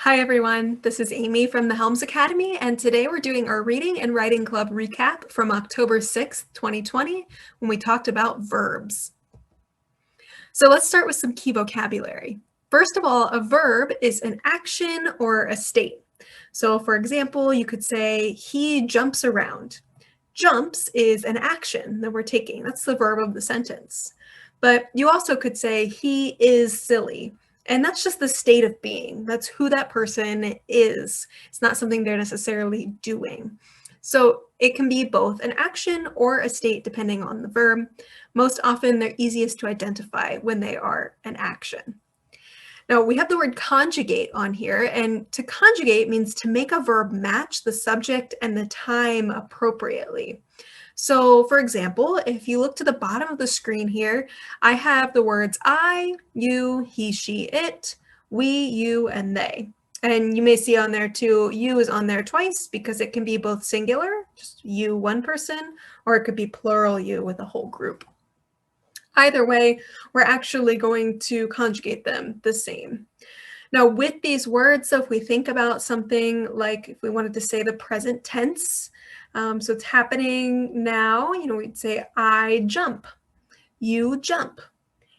Hi everyone, this is Amy from the Helms Academy, and today we're doing our Reading and Writing Club recap from October 6th, 2020, when we talked about verbs. So let's start with some key vocabulary. First of all, a verb is an action or a state. So for example, you could say, he jumps around. Jumps is an action that we're taking. That's the verb of the sentence. But you also could say, he is silly. And that's just the state of being. That's who that person is. It's not something they're necessarily doing. So it can be both an action or a state depending on the verb. Most often they're easiest to identify when they are an action. Now we have the word conjugate on here, and to conjugate means to make a verb match the subject and the time appropriately. So for example, if you look to the bottom of the screen here, I have the words I, you, he, she, it, we, you, and they. And you may see on there too, you is on there twice because it can be both singular, just you, one person, or it could be plural you with a whole group. Either way, we're actually going to conjugate them the same. Now with these words, so if we think about something like if we wanted to say the present tense, so it's happening now, we'd say I jump, you jump,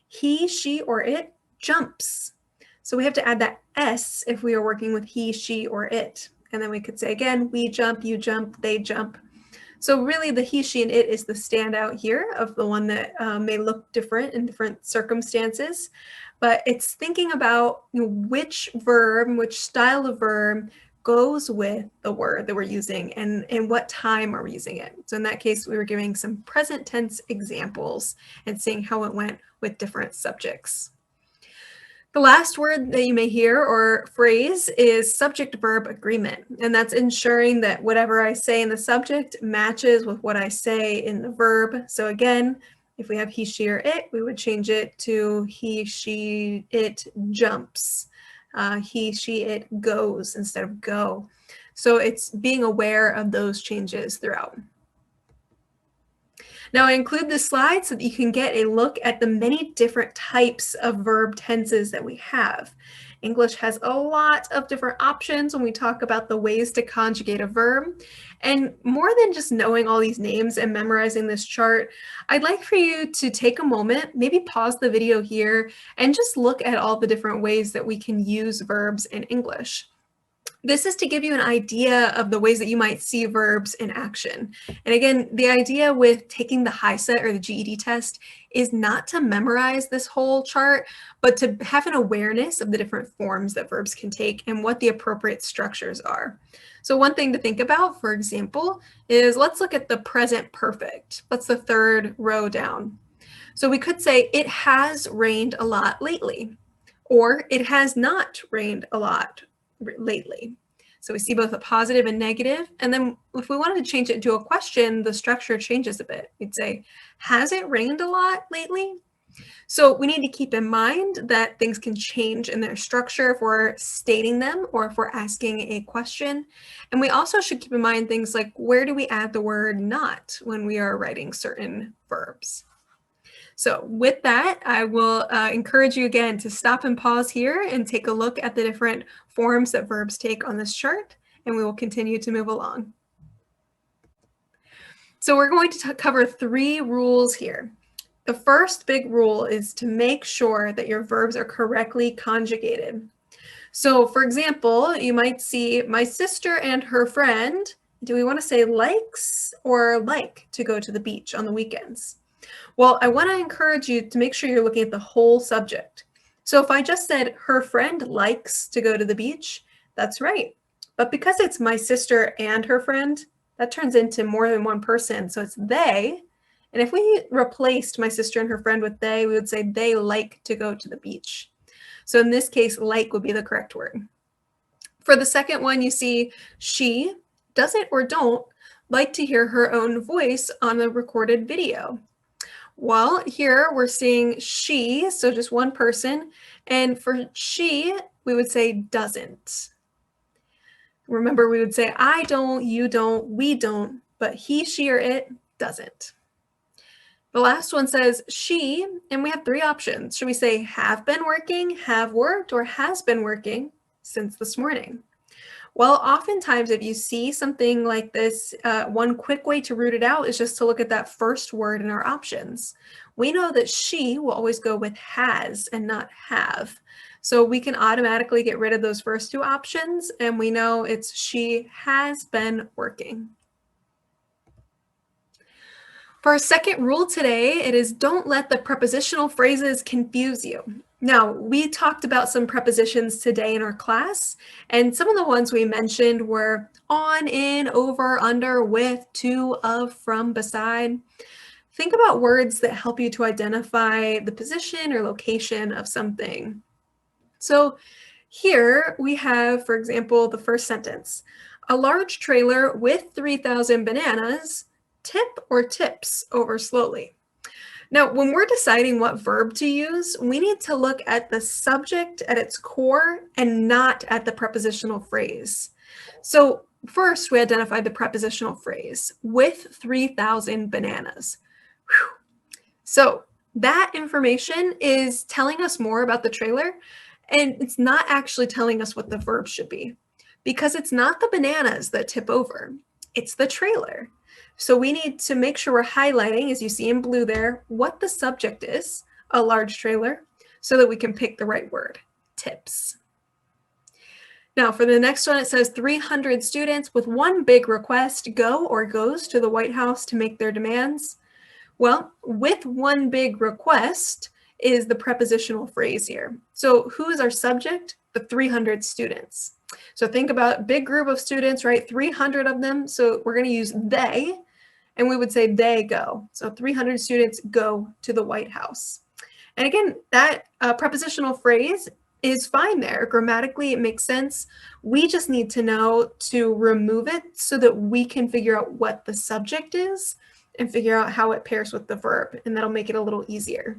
he, she, or it jumps. So we have to add that S if we are working with he, she, or it. And then we could say again, we jump, you jump, they jump. So really the he, she, and it is the standout here of the one that may look different in different circumstances. But it's thinking about which verb, which style of verb goes with the word that we're using and what time are we using it. So in that case, we were giving some present tense examples and seeing how it went with different subjects. The last word that you may hear or phrase is subject-verb agreement, and that's ensuring that whatever I say in the subject matches with what I say in the verb. So again, if we have he, she, or it, we would change it to he, she, it jumps. He, she, it goes instead of go. So it's being aware of those changes throughout. Now I include this slide so that you can get a look at the many different types of verb tenses that we have. English has a lot of different options when we talk about the ways to conjugate a verb. And more than just knowing all these names and memorizing this chart, I'd like for you to take a moment, maybe pause the video here, and just look at all the different ways that we can use verbs in English. This is to give you an idea of the ways that you might see verbs in action. And again, the idea with taking the HiSET or the GED test is not to memorize this whole chart, but to have an awareness of the different forms that verbs can take and what the appropriate structures are. So one thing to think about, for example, is let's look at the present perfect. That's the third row down. So we could say, it has rained a lot lately, or it has not rained a lot lately. So we see both a positive and negative. And then if we wanted to change it to a question, the structure changes a bit. We'd say, has it rained a lot lately? So we need to keep in mind that things can change in their structure if we're stating them or if we're asking a question. And we also should keep in mind things like, where do we add the word not when we are writing certain verbs? So with that, I will encourage you again to stop and pause here and take a look at the different forms that verbs take on this chart, and we will continue to move along. So we're going to cover 3 rules here. The first big rule is to make sure that your verbs are correctly conjugated. So for example, you might see my sister and her friend. Do we want to say likes or like to go to the beach on the weekends? Well, I want to encourage you to make sure you're looking at the whole subject. So if I just said her friend likes to go to the beach, that's right. But because it's my sister and her friend, that turns into more than one person. So it's they. And if we replaced my sister and her friend with they, we would say they like to go to the beach. So in this case, like would be the correct word. For the second one, you see she doesn't or don't like to hear her own voice on the recorded video. Well, here we're seeing she, so just one person, and for she, we would say doesn't. Remember, we would say I don't, you don't, we don't, but he, she, or it doesn't. The last one says she, and we have 3 options. Should we say have been working, have worked, or has been working? since this morning? Well, oftentimes if you see something like this, one quick way to root it out is just to look at that first word in our options. We know that she will always go with has and not have. So we can automatically get rid of those first two options, and we know it's she has been working. For our second rule today, it is don't let the prepositional phrases confuse you. Now, we talked about some prepositions today in our class, and some of the ones we mentioned were on, in, over, under, with, to, of, from, beside. Think about words that help you to identify the position or location of something. So here we have, for example, the first sentence. A large trailer with 3,000 bananas tip or tips over slowly. Now, when we're deciding what verb to use, we need to look at the subject at its core and not at the prepositional phrase. So first, we identify the prepositional phrase, with 3,000 bananas. Whew. So that information is telling us more about the trailer, and it's not actually telling us what the verb should be, because it's not the bananas that tip over, it's the trailer. So we need to make sure we're highlighting, as you see in blue there, what the subject is, a large trailer, so that we can pick the right word, tips. Now for the next one, it says 300 students with one big request go or goes to the White House to make their demands. Well, with one big request is the prepositional phrase here. So who is our subject? The 300 students. So think about big group of students, right? 300 of them. So we're going to use they, and we would say they go. So 300 students go to the White House. And again, that prepositional phrase is fine there. Grammatically, it makes sense. We just need to know to remove it so that we can figure out what the subject is and figure out how it pairs with the verb, and that'll make it a little easier.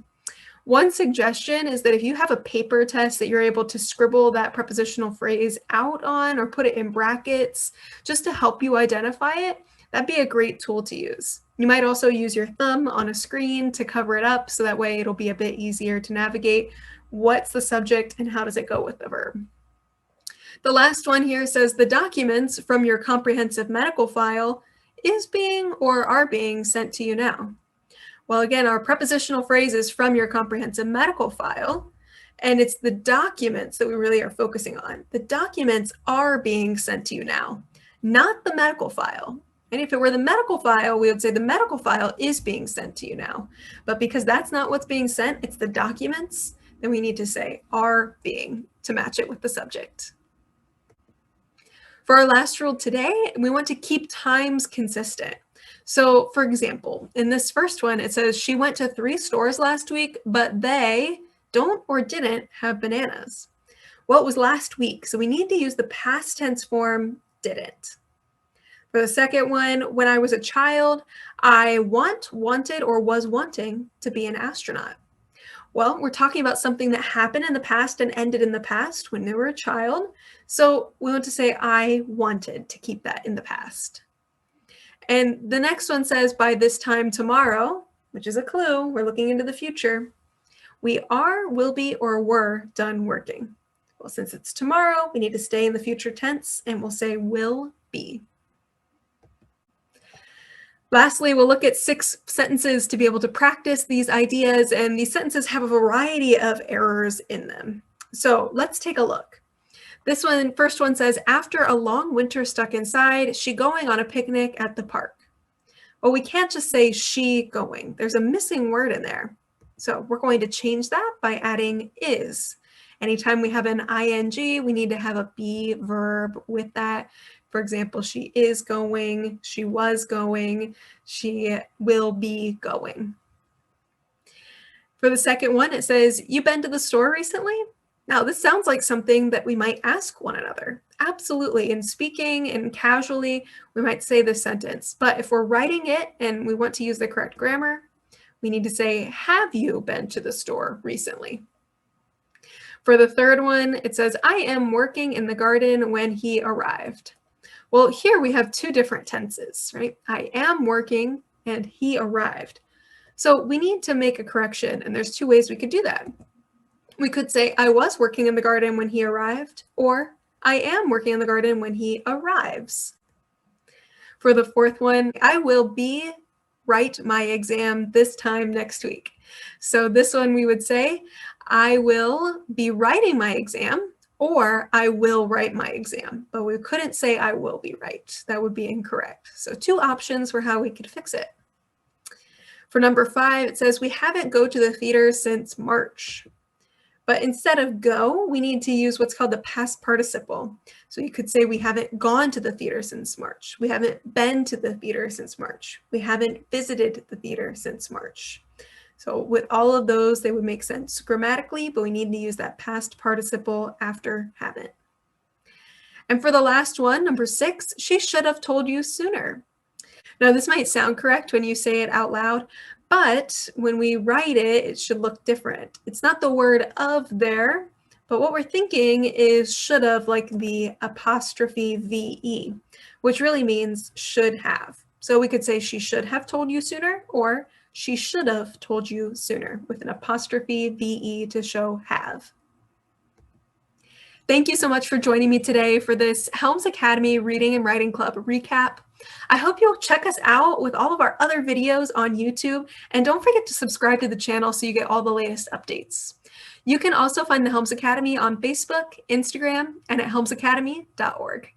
One suggestion is that if you have a paper test that you're able to scribble that prepositional phrase out on or put it in brackets just to help you identify it, that'd be a great tool to use. You might also use your thumb on a screen to cover it up, so that way it'll be a bit easier to navigate what's the subject and how does it go with the verb. The last one here says the documents from your comprehensive medical file is being or are being sent to you now. Well, again, our prepositional phrase is from your comprehensive medical file, and it's the documents that we really are focusing on. The documents are being sent to you now, not the medical file. And if it were the medical file, we would say the medical file is being sent to you now. But because that's not what's being sent, it's the documents, then we need to say are being to match it with the subject. For our last rule today, we want to keep times consistent. So for example, in this first one, it says she went to 3 stores last week, but they don't or didn't have bananas. Well, it was last week, so we need to use the past tense form didn't. For the second one, when I was a child, I wanted, or was wanting to be an astronaut. Well, we're talking about something that happened in the past and ended in the past when they were a child. So we want to say I wanted to keep that in the past. And the next one says by this time tomorrow, which is a clue, we're looking into the future. We are, will be, or were done working. Well, since it's tomorrow, we need to stay in the future tense and we'll say will be. Lastly, we'll look at 6 sentences to be able to practice these ideas, and these sentences have a variety of errors in them. So let's take a look. This one, first one says, after a long winter stuck inside, she going on a picnic at the park. Well, we can't just say she going. There's a missing word in there. So we're going to change that by adding is. Anytime we have an ing, we need to have a be verb with that. For example, she is going, she was going, she will be going. For the second one, it says, you been to the store recently? Now, this sounds like something that we might ask one another. Absolutely. In speaking and casually, we might say this sentence. But if we're writing it and we want to use the correct grammar, we need to say, have you been to the store recently? For the third one, it says, I am working in the garden when he arrived. Well, here we have 2 different tenses, right? I am working and he arrived. So we need to make a correction, and there's 2 ways we could do that. We could say, I was working in the garden when he arrived, or I am working in the garden when he arrives. For the fourth one, I will write my exam this time next week. So this one we would say, I will be writing my exam, or I will write my exam, but we couldn't say I will be right. That would be incorrect. So two options for how we could fix it. For number 5, it says we haven't go to the theater since March. But instead of go, we need to use what's called the past participle. So you could say we haven't gone to the theater since March. We haven't been to the theater since March. We haven't visited the theater since March. So with all of those, they would make sense grammatically, but we need to use that past participle after haven't. And for the last one, number 6, she should have told you sooner. Now, this might sound correct when you say it out loud, but when we write it, it should look different. It's not the word of there, but what we're thinking is should have, like the apostrophe VE, which really means should have. So we could say she should have told you sooner, or she should have told you sooner with an apostrophe VE to show have. Thank you so much for joining me today for this Helms Academy Reading and Writing Club recap. I hope you'll check us out with all of our other videos on YouTube, and don't forget to subscribe to the channel so you get all the latest updates. You can also find the Helms Academy on Facebook, Instagram, and at helmsacademy.org.